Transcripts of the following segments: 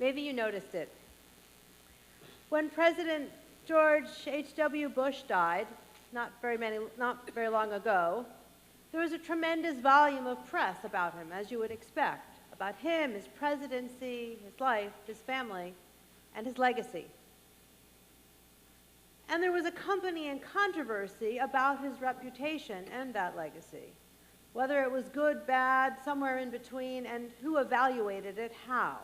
Maybe you noticed it. When President George H.W. Bush died, not very long ago, there was a tremendous volume of press about him, as you would expect, about him, his presidency, his life, his family, and his legacy. And there was accompanying controversy about his reputation and that legacy, whether it was good, bad, somewhere in between, and who evaluated it how.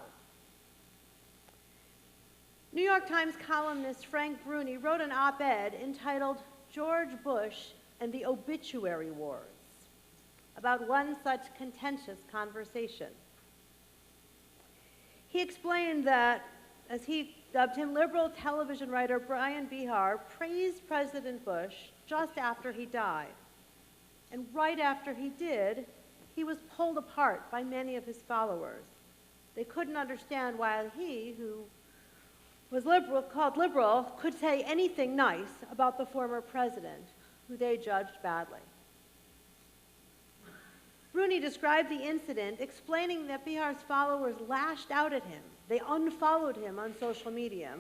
New York Times columnist Frank Bruni wrote an op-ed entitled "George Bush and the Obituary Wars" about one such contentious conversation. He explained that, as he dubbed him, liberal television writer Brian Behar praised President Bush just after he died. And right after he did, he was pulled apart by many of his followers. They couldn't understand why he, who was called liberal, could say anything nice about the former president, who they judged badly. Bruni described the incident, explaining that Bihar's followers lashed out at him. They unfollowed him on social media,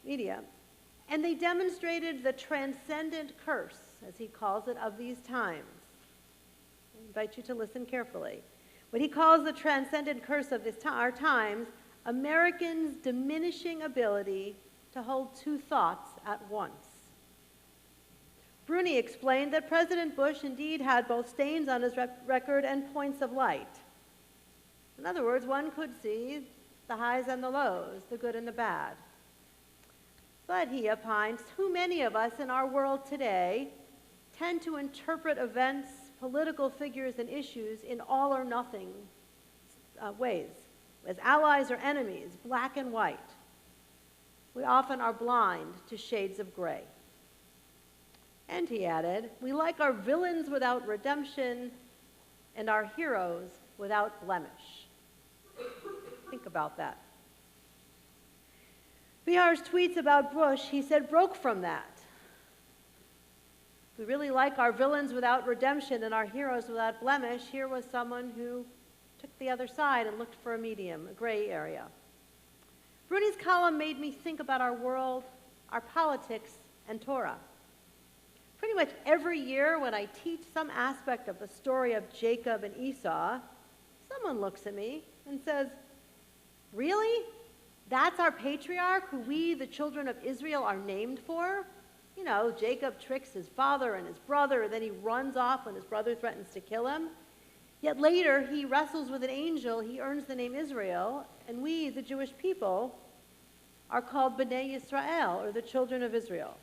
and they demonstrated the transcendent curse, as he calls it, of these times. I invite you to listen carefully. What he calls the transcendent curse of our times, Americans' diminishing ability to hold two thoughts at once. Bruni explained that President Bush indeed had both stains on his record and points of light. In other words, one could see the highs and the lows, the good and the bad. But, he opines, too many of us in our world today tend to interpret events, political figures, and issues in all or nothing ways, as allies or enemies, black and white. We often are blind to shades of gray. And he added, we like our villains without redemption and our heroes without blemish. Think about that. Bihar's tweets about Bush, he said, broke from that. We really like our villains without redemption and our heroes without blemish. Here was someone who took the other side and looked for a medium, a gray area. Bruni's column made me think about our world, our politics, and Torah. Pretty much every year when I teach some aspect of the story of Jacob and Esau, someone looks at me and says, really? That's our patriarch who we, the children of Israel, are named for? You know, Jacob tricks his father and his brother, then he runs off when his brother threatens to kill him. Yet later, he wrestles with an angel, he earns the name Israel, and we, the Jewish people, are called B'nai Yisrael, or the children of Israel.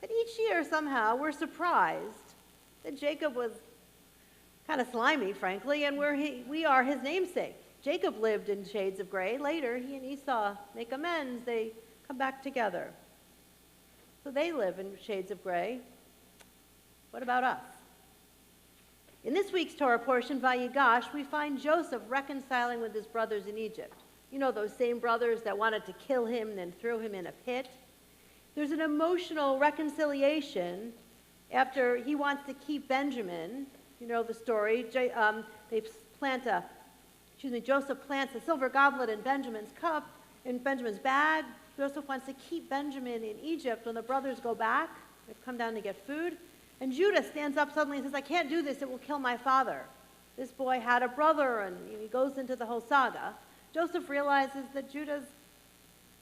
But each year, somehow, we're surprised that Jacob was kind of slimy, frankly, and we are his namesake. Jacob lived in shades of gray. Later, he and Esau make amends. They come back together. So they live in shades of gray. What about us? In this week's Torah portion, Vayigash, we find Joseph reconciling with his brothers in Egypt. You know, those same brothers that wanted to kill him and then throw him in a pit. There's an emotional reconciliation after he wants to keep Benjamin. You know the story. Joseph plants a silver goblet in Benjamin's cup, in Benjamin's bag. Joseph wants to keep Benjamin in Egypt when the brothers go back. They've come down to get food. And Judah stands up suddenly and says, I can't do this, it will kill my father. This boy had a brother, and he goes into the whole saga. Joseph realizes that Judah's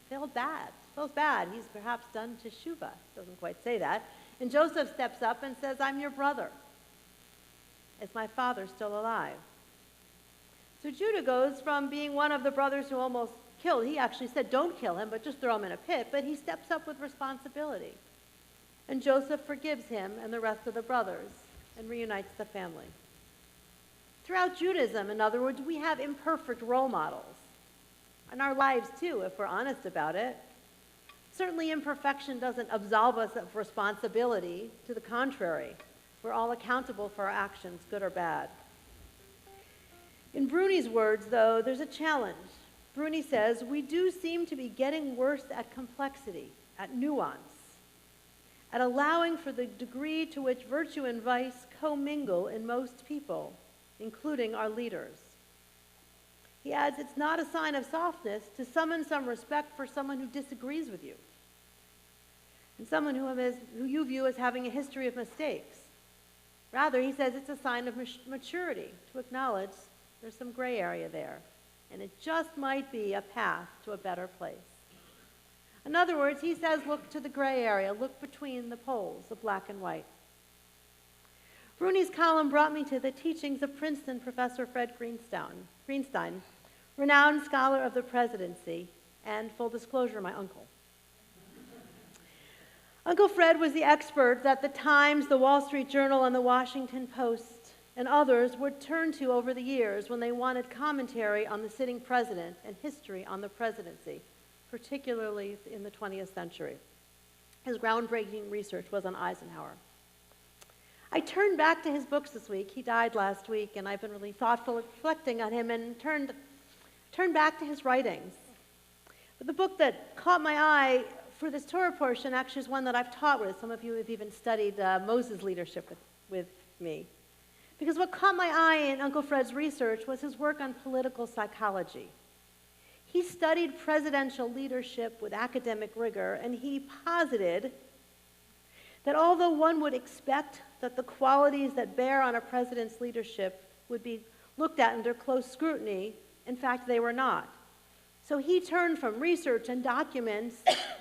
feels bad. He's perhaps done teshuvah. Doesn't quite say that. And Joseph steps up and says, I'm your brother. Is my father still alive? So Judah goes from being one of the brothers who almost killed. He actually said, don't kill him, but just throw him in a pit. But he steps up with responsibility. And Joseph forgives him and the rest of the brothers and reunites the family. Throughout Judaism, in other words, we have imperfect role models. In our lives, too, if we're honest about it. Certainly, imperfection doesn't absolve us of responsibility. To the contrary, we're all accountable for our actions, good or bad. In Bruni's words, though, there's a challenge. Bruni says, we do seem to be getting worse at complexity, at nuance, at allowing for the degree to which virtue and vice commingle in most people, including our leaders. He adds, it's not a sign of softness to summon some respect for someone who disagrees with you and someone who you view as having a history of mistakes. Rather, he says it's a sign of maturity to acknowledge there's some gray area there, and it just might be a path to a better place. In other words, he says look to the gray area, look between the poles, the black and white. Rooney's column brought me to the teachings of Princeton professor Fred Greenstein, renowned scholar of the presidency, and, full disclosure, my uncle. Uncle Fred was the expert that the Times, the Wall Street Journal, and the Washington Post and others would turn to over the years when they wanted commentary on the sitting president and history on the presidency, particularly in the 20th century. His groundbreaking research was on Eisenhower. I turned back to his books this week. He died last week, and I've been really thoughtful reflecting on him and turned back to his writings. But the book that caught my eye for this Torah portion actually is one that I've taught with. Some of you have even studied Moses' leadership with me. Because what caught my eye in Uncle Fred's research was his work on political psychology. He studied presidential leadership with academic rigor, and he posited that although one would expect that the qualities that bear on a president's leadership would be looked at under close scrutiny, in fact, they were not. So he turned from research and documents,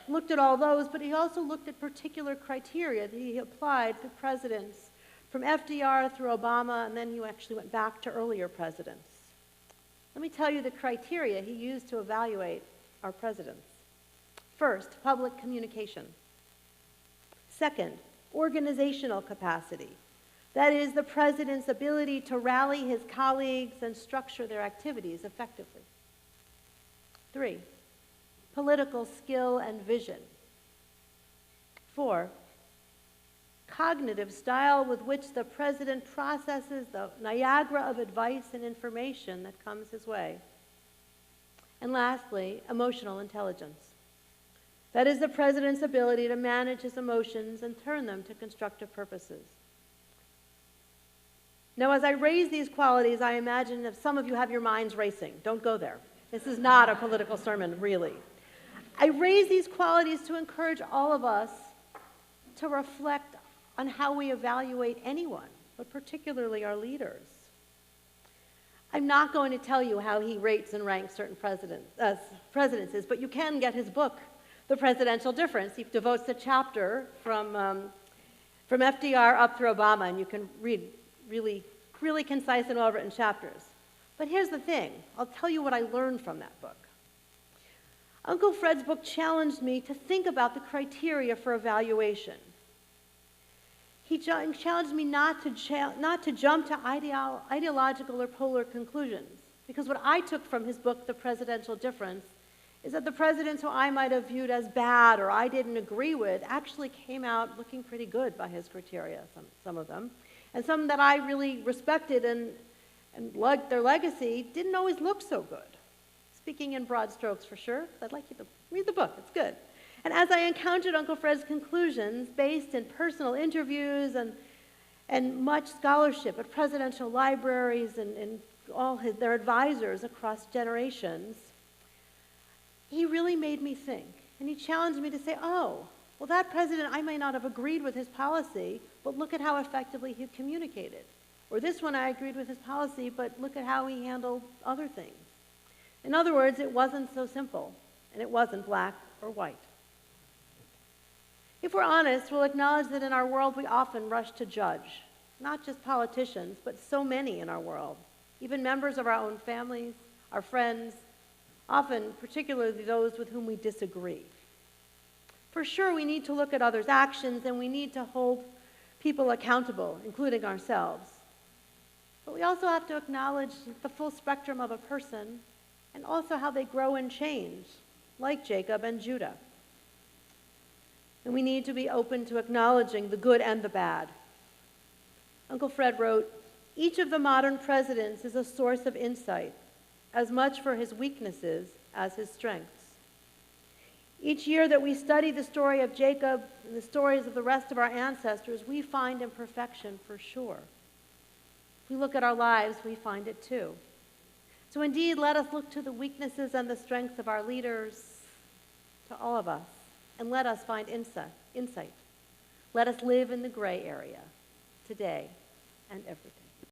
looked at all those, but he also looked at particular criteria that he applied to presidents from FDR through Obama, and then he actually went back to earlier presidents. Let me tell you the criteria he used to evaluate our presidents. First, public communication. Second, organizational capacity. That is, the president's ability to rally his colleagues and structure their activities effectively. 3, political skill and vision. 4, cognitive style with which the president processes the Niagara of advice and information that comes his way. And lastly, emotional intelligence. That is the president's ability to manage his emotions and turn them to constructive purposes. Now, as I raise these qualities, I imagine that some of you have your minds racing. Don't go there. This is not a political sermon, really. I raise these qualities to encourage all of us to reflect on how we evaluate anyone, but particularly our leaders. I'm not going to tell you how he rates and ranks certain presidencies, but you can get his book, The Presidential Difference. He devotes a chapter from FDR up through Obama, and you can read really, really concise and well-written chapters. But here's the thing. I'll tell you what I learned from that book. Uncle Fred's book challenged me to think about the criteria for evaluation. He challenged me not to jump to ideological or polar conclusions, because what I took from his book, The Presidential Difference, is that the presidents who I might have viewed as bad or I didn't agree with actually came out looking pretty good by his criteria, some of them. And some that I really respected and liked their legacy didn't always look so good. Speaking in broad strokes for sure, I'd like you to read the book, it's good. And as I encountered Uncle Fred's conclusions based in personal interviews and much scholarship at presidential libraries and all their advisors across generations, he really made me think. And he challenged me to say, oh, well, that president, I may not have agreed with his policy, but look at how effectively he communicated. Or this one, I agreed with his policy, but look at how he handled other things. In other words, it wasn't so simple, and it wasn't black or white. If we're honest, we'll acknowledge that in our world we often rush to judge, not just politicians, but so many in our world, even members of our own families, our friends, often particularly those with whom we disagree. For sure, we need to look at others' actions, and we need to hold people accountable, including ourselves. But we also have to acknowledge the full spectrum of a person and also how they grow and change, like Jacob and Judah. And we need to be open to acknowledging the good and the bad. Uncle Fred wrote, each of the modern presidents is a source of insight, as much for his weaknesses as his strengths. Each year that we study the story of Jacob and the stories of the rest of our ancestors, we find imperfection for sure. If we look at our lives, we find it too. So indeed, let us look to the weaknesses and the strengths of our leaders, to all of us, and let us find insight. Let us live in the gray area today and every day.